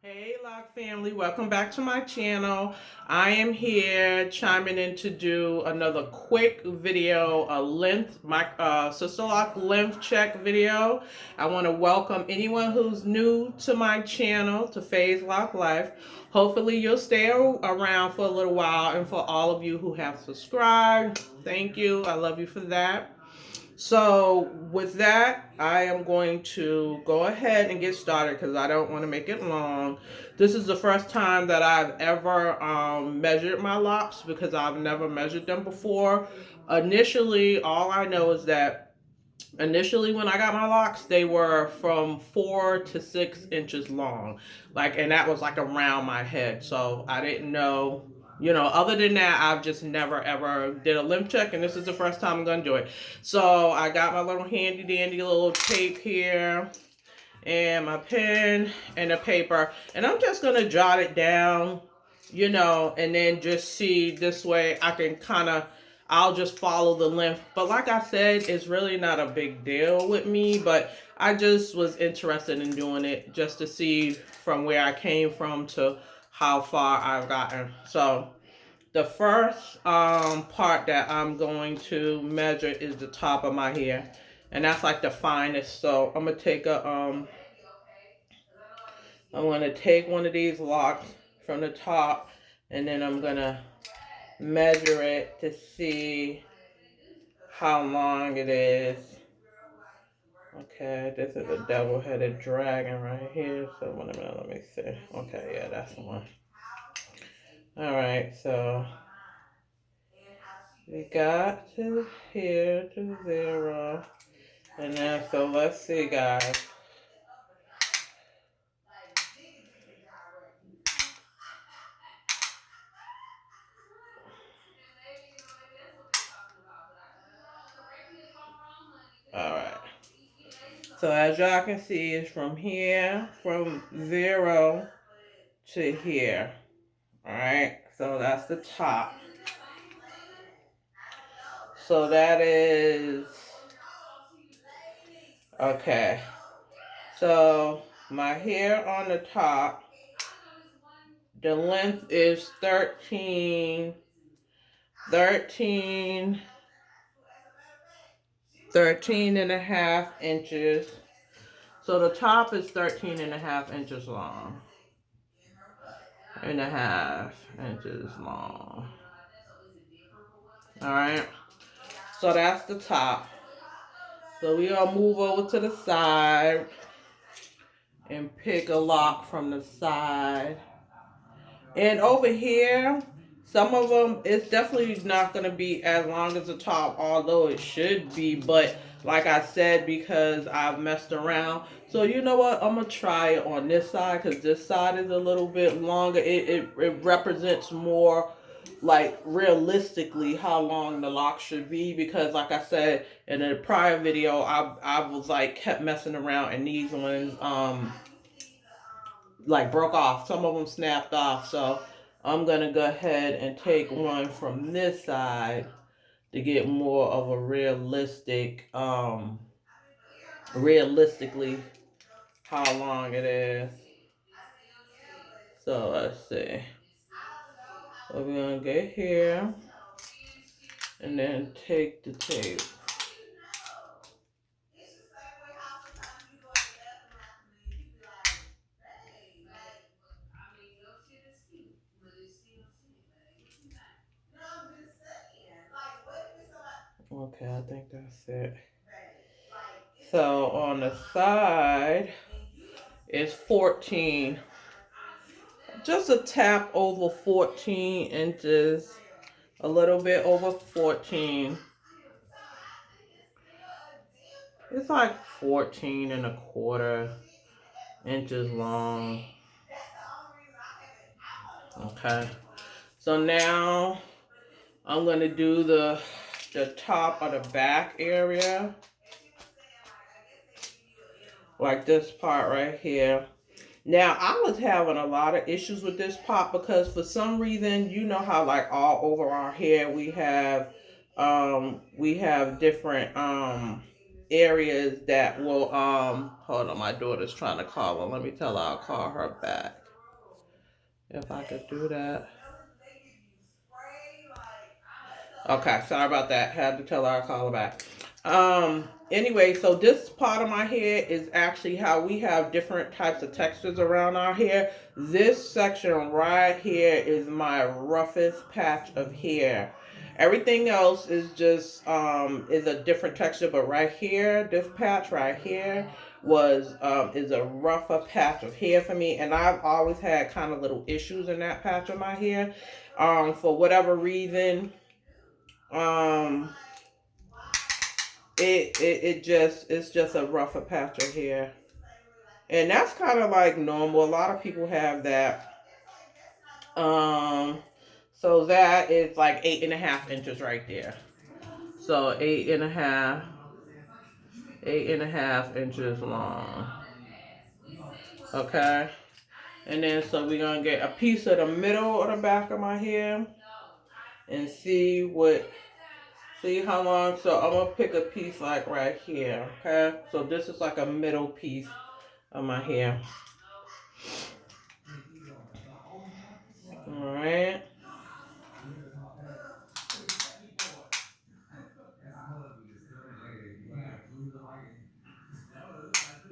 Hey Lock family, welcome back to my channel. I am here chiming in to do another quick video, a Sisterlock length check video. I want to welcome anyone who's new to my channel, to Phase Lock Life. Hopefully you'll stay around for a little while, and for all of you who have subscribed, thank you. I love you for that. So with that, I am going to go ahead and get started because I don't want to make it long. This is the first time that I've ever measured my locks because I've never measured them before. Initially, all I know is that initially when I got my locks, they were from 4 to 6 inches long. And that was like around my head. So I didn't know, other than that, I've just never ever did a limb check, and this is the first time I'm gonna do it. So I got my little handy dandy little tape here and my pen and a paper, and I'm just gonna jot it down, and then just see this way I can I'll just follow the length. But like I said, it's really not a big deal with me, but I just was interested in doing it just to see from where I came from to how far I've gotten. So the first part that I'm going to measure is the top of my hair, and that's like the finest. So I'm gonna take I'm going to take one of these locks from the top, and then I'm going to measure it to see how long it is. Okay, this is a double-headed dragon right here. So wait a minute, let me see. Okay, yeah, that's the one. All right, so we got to here to 0. And then, so let's see, guys. All right. So as y'all can see, it's from here, from 0 to here. All right. So that's the top. So that is, okay. So my hair on the top, the length is 13 and a half inches. So the top is 13 and a half inches long. And a half inches long. All right. So that's the top. So we gonna move over to the side and pick a lock from the side. And over here, some of them, it's definitely not going to be as long as the top, although it should be. But like I said, because I've messed around. So you know what? I'm going to try it on this side because this side is a little bit longer. It represents more like realistically how long the lock should be, because like I said in a prior video, I was like kept messing around, and these ones like broke off. Some of them snapped off. So I'm gonna go ahead and take one from this side to get more of a realistically how long it is. So let's see. So we're gonna get here and then take the tape. Okay, I think that's it. So on the side is 14. Just a tap over 14 inches. A little bit over 14. It's like 14 and a quarter inches long. Okay. So now I'm going to do the top of the back area. Like this part right here. Now, I was having a lot of issues with this part because for some reason, you know how like all over our hair we have different areas that will hold on, my daughter's trying to call her. Let me tell her I'll call her back. If I could do that. Okay, sorry about that. Had to tell her I'll call her back. Anyway, so this part of my hair is actually how we have different types of textures around our hair. This section right here is my roughest patch of hair. Everything else is just is a different texture, but right here, this patch right here was is a rougher patch of hair for me, and I've always had kind of little issues in that patch of my hair. For whatever reason, um it's just a rougher patch of hair, and that's kind of like normal. A lot of people have that. So that is like 8.5 inches right there. So 8.5 inches long. Okay, and then so we're gonna get a piece of the middle of the back of my hair and see how long. So I'm gonna pick a piece like right here. Okay, so this is like a middle piece of my hair. All right.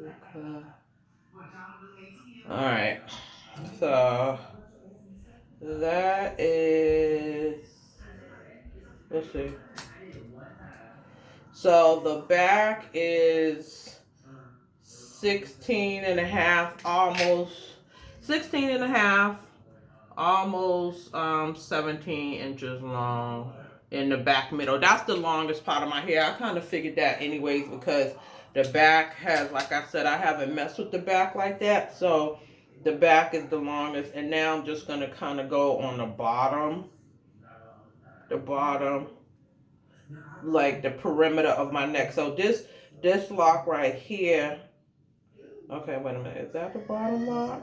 Okay. All right. So that is, let's see. So the back is 16 and a half, almost 16 and a half, almost 17 inches long in the back middle. That's the longest part of my hair. I kind of figured that anyways, because the back has, like I said, I haven't messed with the back like that. So the back is the longest. And now I'm just going to kind of go on the bottom, like the perimeter of my neck. So this lock right here. Okay, wait a minute. Is that the bottom lock?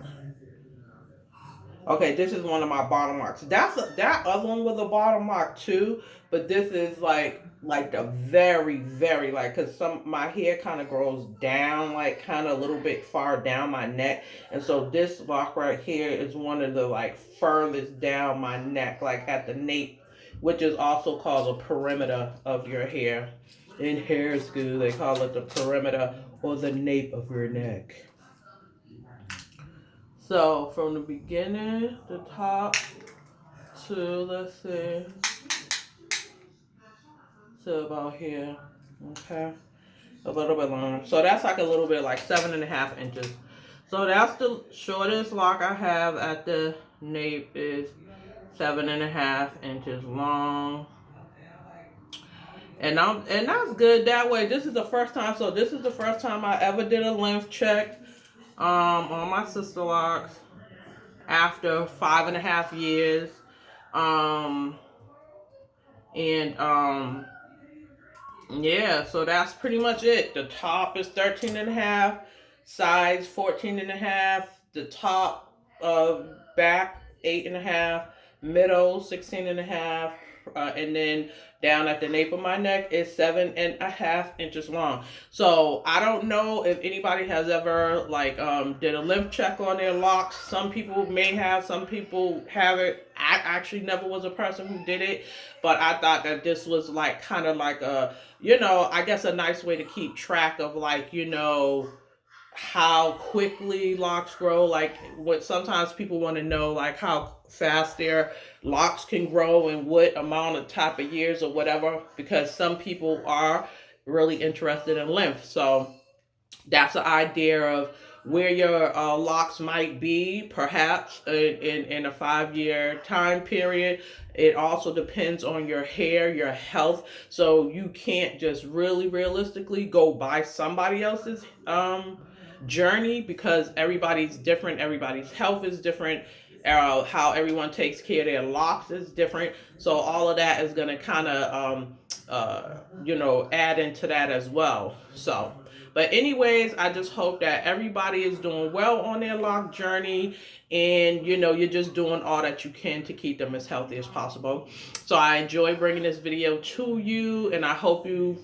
Okay, this is one of my bottom locks. That other one was a bottom lock too, but this is like the very like, cause my hair kind of grows down, like kind of a little bit far down my neck, and so this lock right here is one of the like furthest down my neck, like at the nape, which is also called the perimeter of your hair. In hair school, they call it the perimeter or the nape of your neck. So from the beginning, the top to, let's see, to about here. Okay. A little bit longer. So that's like a little bit like 7.5 inches. So that's the shortest lock I have at the nape, is 7.5 inches long. And that's good that way. This is the first time. So this is the first time I ever did a length check on my Sisterlocks after 5.5 years. Um, and yeah, so that's pretty much it. The top is 13 and a half, sides 14 and a half, the top back 8.5, middle 16 and a half, and then down at the nape of my neck is 7.5 inches long. So I don't know if anybody has ever like did a length check on their locks. Some people may have, some people haven't. I actually never was a person who did it, but I thought that this was like kind of like a, I guess a nice way to keep track of, like, how quickly locks grow. Like, what sometimes people want to know, like how fast their locks can grow and what amount of type of years or whatever, because some people are really interested in length. So that's an idea of where your locks might be, perhaps in a 5 year time period. It also depends on your hair, your health. So you can't just really realistically go by somebody else's journey, because everybody's different, everybody's health is different, how everyone takes care of their locks is different. So all of that is going to kind of add into that as well. So but anyways, I just hope that everybody is doing well on their lock journey, and you're just doing all that you can to keep them as healthy as possible. So I enjoy bringing this video to you, and I hope you've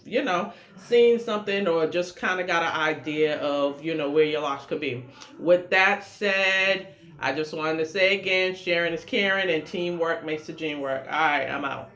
seen something or just kind of got an idea of where your locks could be. With that said, I just wanted to say again, sharing is caring and teamwork makes the dream work. All right, I'm out.